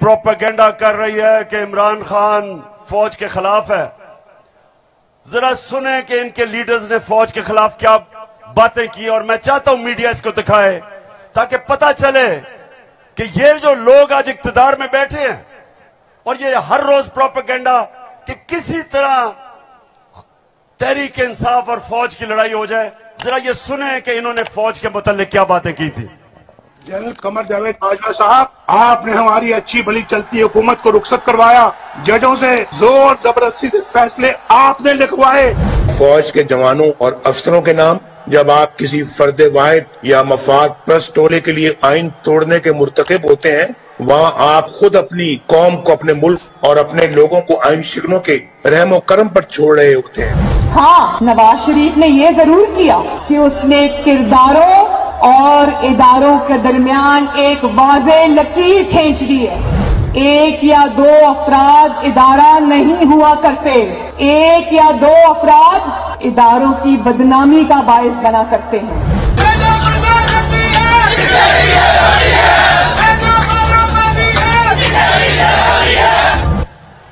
Propaganda कर रही है कि इमरान खान फौज के खिलाफ है। जरा सुने कि इनके लीडर्स ने फौज के खिलाफ क्या बातें की, और मैं चाहता हूं मीडिया इसको दिखाए ताकि पता चले कि ये जो लोग आज इक्तिदार में बैठे हैं और ये हर रोज प्रोपेगेंडा कि किसी तरह तहरीक इंसाफ और फौज की लड़ाई हो जाए, जरा ये सुने कि इन्होंने फौज के मुताल्लिक क्या बातें की थी। जनरल कमर जावेद बाजवा साहब, आपने हमारी अच्छी भली चलती हुकूमत को रुखसत करवाया, जजों से जोर जबरदस्ती से फैसले आपने लिखवाए। फौज के जवानों और अफसरों के नाम जब आप किसी फर्द वाहिद या मफाद प्रस्त टोले के लिए आइन तोड़ने के मुर्तकिब होते हैं, वहाँ आप खुद अपनी कौम को, अपने मुल्क और अपने लोगों को आइन शिकनों के रहमो करम पर छोड़ रहे होते हैं। हाँ, नवाज शरीफ ने ये जरूर किया कि उसने किरदारों और इदारों के दरमियान एक वाज़े लकीर खींच दी है। एक या दो अफराद इदारा नहीं हुआ करते, एक या दो अफराद इदारों की बदनामी का बायस बना करते हैं।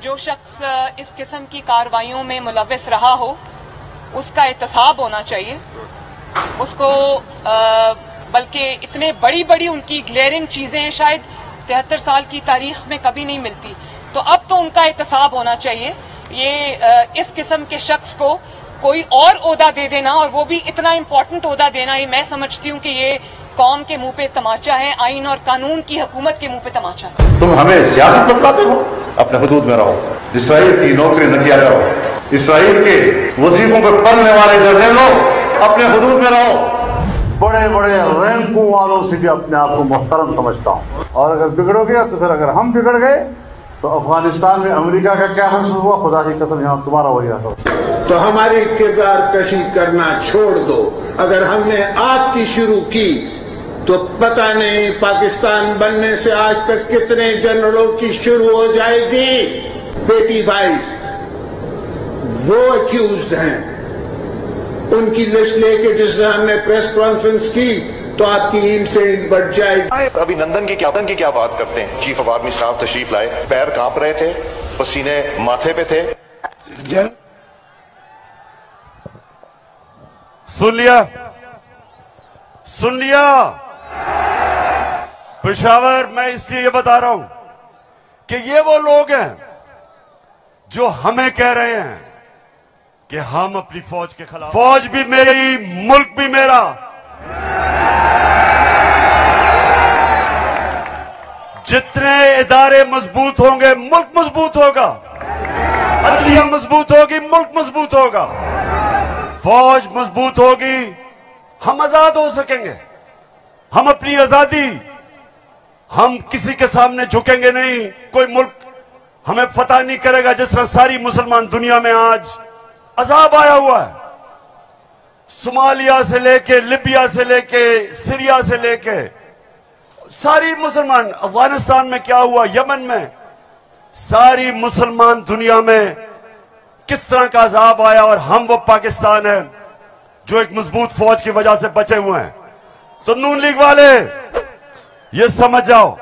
जो शख्स इस किस्म की कार्रवाइयों में मुलव्विस रहा हो उसका एहतसाब होना चाहिए। उसको बल्कि इतने बड़ी बड़ी उनकी ग्लेयरिंग चीजें शायद 73 साल की तारीख में कभी नहीं मिलती, तो अब तो उनका एहतसाब होना चाहिए। ये इस किस्म के शख्स को कोई और ओहदा दे देना, और वो भी इतना इम्पोर्टेंट ओहदा देना, ये मैं समझती हूँ कि ये कौम के मुंह पे तमाचा है, आइन और कानून की हुकूमत के मुंह पे तमाचा है। तुम हमें सियासत बतलाते हो, अपने हुदूद में रहो, इसराइल की नौकरी न किया करो, इसराइल के वजीफों पर पलने वाले जर्नलों अपने हुदूद में रहो। बड़े बड़े रैंकों वालों से भी अपने आप को मुहतरम समझता हूँ, और अगर बिगड़ोगे तो फिर अगर हम बिगड़ गए तो अफगानिस्तान में अमेरिका का क्या हासिल हुआ, खुदा की कसम यहाँ तुम्हारा वही हासिल। तो हमारी किरदार कशी करना छोड़ दो। अगर हमने आपकी शुरू की तो पता नहीं पाकिस्तान बनने से आज तक कितने जनरलों की शुरू हो जाएगी। बेटी भाई वो अक्यूज्ड हैं, उनकी लिस्ट लेके जिस दिन हमने प्रेस कॉन्फ्रेंस की तो आपकी ईंट से ईंट बढ़ जाएगी। अभिनंदन की क्या बात करते हैं। चीफ ऑफ आर्मी स्टाफ तशरीफ लाए, पैर कांप रहे थे, पसीने माथे पे थे। सुन लिया पेशावर, मैं इसलिए ये बता रहा हूं कि ये वो लोग हैं जो हमें कह रहे हैं कि हम अपनी फौज के खिलाफ। फौज भी मेरी, मुल्क भी मेरा। जितने इदारे मजबूत होंगे मुल्क मजबूत होगा, अदलिया मजबूत होगी मुल्क मजबूत होगा, फौज मजबूत होगी, हम आजाद हो सकेंगे। हम अपनी आजादी, हम किसी के सामने झुकेंगे नहीं, कोई मुल्क हमें फतह नहीं करेगा। जिस तरह सारी मुसलमान दुनिया में आज अजाब आया हुआ है, सोमालिया से लेके, लिबिया से लेके, सीरिया से लेके, सारी मुसलमान, अफगानिस्तान में क्या हुआ, यमन में, सारी मुसलमान दुनिया में किस तरह का अजाब आया, और हम वो पाकिस्तान है जो एक मजबूत फौज की वजह से बचे हुए हैं। तो नून लीग वाले ये समझ जाओ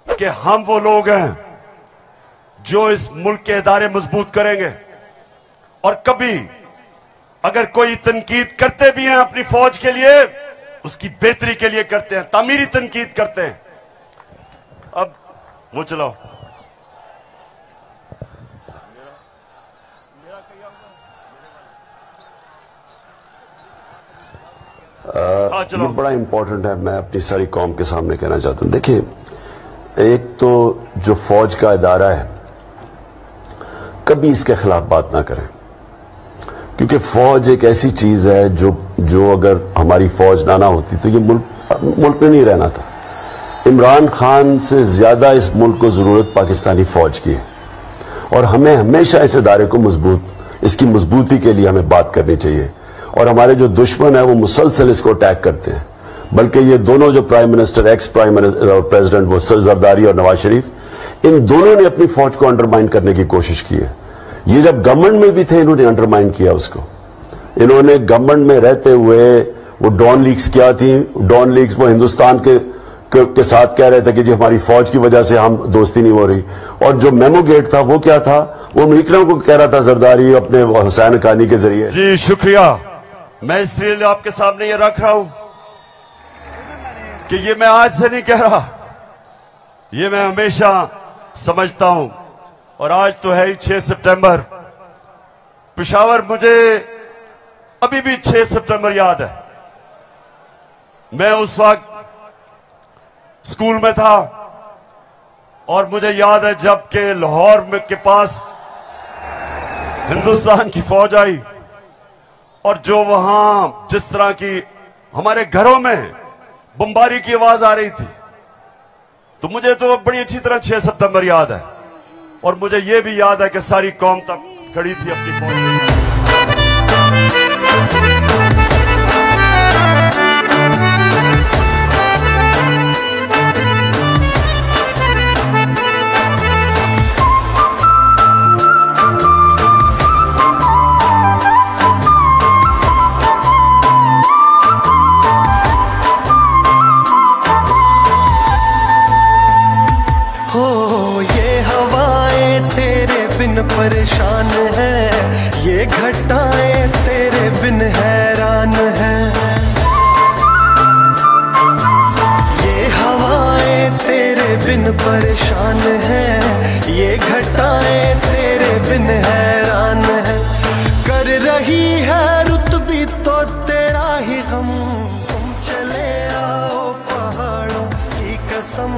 कि हम वो लोग हैं जो इस मुल्क के इदारे मजबूत करेंगे, और कभी अगर कोई तनकीद करते भी हैं अपनी फौज के लिए, उसकी बेहतरी के लिए करते हैं, तामीरी तनकीद करते हैं। अब वो चलाओ, ये बड़ा इंपॉर्टेंट है, मैं अपनी सारी कौम के सामने कहना चाहता हूं। देखिए, एक तो जो फौज का इदारा है, कभी इसके खिलाफ बात ना करें, क्योंकि फौज एक ऐसी चीज है जो अगर हमारी फौज ना होती तो ये मुल्क में नहीं रहना था। इमरान खान से ज्यादा इस मुल्क को जरूरत पाकिस्तानी फौज की है, और हमें हमेशा इस इदारे को इसकी मजबूती के लिए हमें बात करनी चाहिए। और हमारे जो दुश्मन है वो मुसलसल इसको अटैक करते हैं, बल्कि ये दोनों जो prime minister, ex prime minister president, वो जरदारी और नवाज शरीफ, इन दोनों ने अपनी फौज को अंडरमाइन करने की कोशिश की है। ये जब गवर्नमेंट में भी थे, इन्होंने अंडरमाइन किया उसको। इन्होंने गवर्नमेंट में रहते हुए वो डॉन लीग्स क्या थी, डॉन लीग्स वो हिंदुस्तान के के साथ कह रहे थे कि जी हमारी फौज की वजह से हम दोस्ती नहीं हो रही। और जो मेमो गेट था वो क्या था, वो अमेरिकनों को कह रहा था जरदारी अपने हुसैन हक्कानी के जरिए। जी शुक्रिया। मैं इसलिए आपके सामने ये रख रहा हूं कि ये मैं आज से नहीं कह रहा, ये मैं हमेशा समझता हूं। और आज तो है ही 6 सितंबर। पेशावर मुझे अभी भी 6 सितंबर याद है। मैं उस वक्त स्कूल में था और मुझे याद है जब के लाहौर में के पास हिंदुस्तान की फौज आई और जो वहां जिस तरह की हमारे घरों में बमबारी की आवाज आ रही थी, तो मुझे तो बड़ी अच्छी तरह 6 सितंबर याद है। और मुझे यह भी याद है कि सारी कौम तक खड़ी थी अपनी फौज के साथ। परेशान है, ये घटाएं तेरे बिन हैरान है, ये हवाएं तेरे बिन परेशान है, ये घटाएं तेरे बिन हैरान है, कर रही है रुत भी तो तेरा ही गम, तुम चले आओ पहाड़ों की कसम।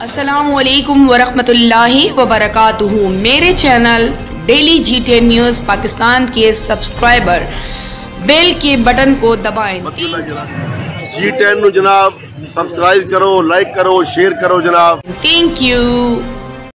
अस्सलामुअलैकुम वरहमतुल्लाहि वबरकातुहू। मेरे channel daily G10 news Pakistan के सब्सक्राइबर बेल के बटन को दबाएं। G10 जनाब सब्सक्राइब करो, लाइक करो, शेयर करो जनाब। Thank you.